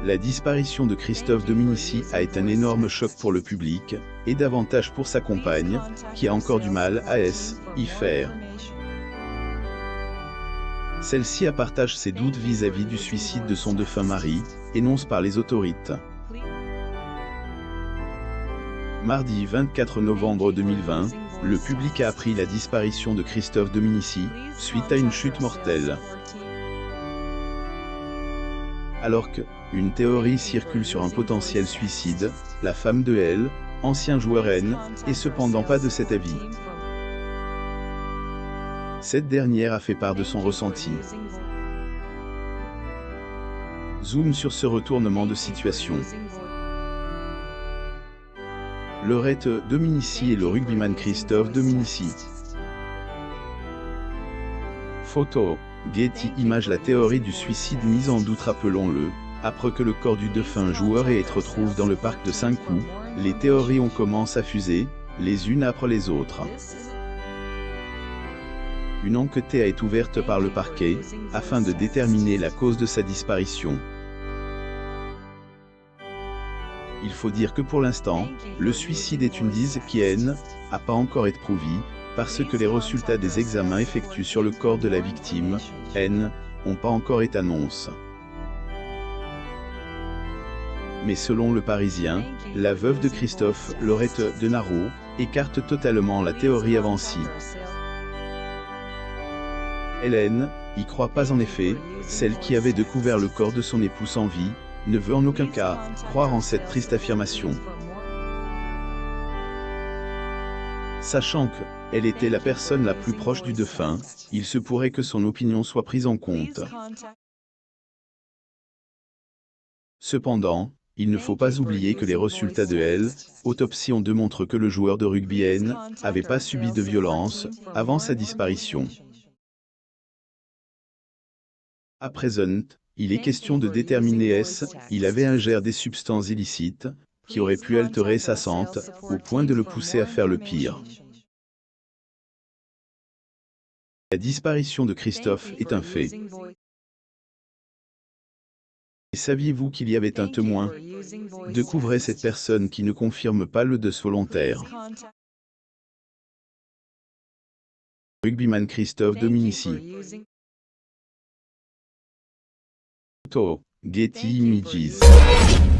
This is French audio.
La disparition de Christophe Dominici a été un énorme choc pour le public, et davantage pour sa compagne, qui a encore du mal à y faire. Celle-ci a partagé ses doutes vis-à-vis du suicide de son défunt mari, énoncé par les autorités. Mardi 24 novembre 2020, le public a appris la disparition de Christophe Dominici, suite à une chute mortelle. Alors que, une théorie circule sur un potentiel suicide, la femme de L, ancien joueur N, est cependant pas de cet avis. Cette dernière a fait part de son ressenti. Zoom sur ce retournement de situation. Laurette Dominici et le rugbyman Christophe Dominici. Photo. Getty Images. La théorie du suicide mise en doute, rappelons-le, après que le corps du défunt joueur ait été retrouvé dans le parc de Saint-Cloud, les théories ont commencé à fuser, les unes après les autres. Une enquête a été ouverte par le parquet, afin de déterminer la cause de sa disparition. Il faut dire que pour l'instant, le suicide est une thèse qui n'a pas encore été prouvée, parce que les résultats des examens effectués sur le corps de la victime, N, n'ont pas encore été annoncés. Mais selon le Parisien, la veuve de Christophe, Laurette Denaro, écarte totalement la théorie avancée. Hélène y croit pas en effet, celle qui avait découvert le corps de son époux sans vie, ne veut en aucun cas croire en cette triste affirmation. Sachant qu'elle était la personne la plus proche du défunt, il se pourrait que son opinion soit prise en compte. Cependant, il ne faut pas oublier que les résultats de l'autopsie ont démontré que le joueur de rugby N n'avait pas subi de violence avant sa disparition. À présent, il est question de déterminer s'il avait ingéré des substances illicites qui auraient pu altérer sa santé au point de le pousser à faire le pire. La disparition de Christophe est un fait. Et saviez-vous qu'il y avait un témoin? Découvrez cette personne qui ne confirme pas le décès volontaire. Rugbyman Christophe Dominici. Photo. Getty Images.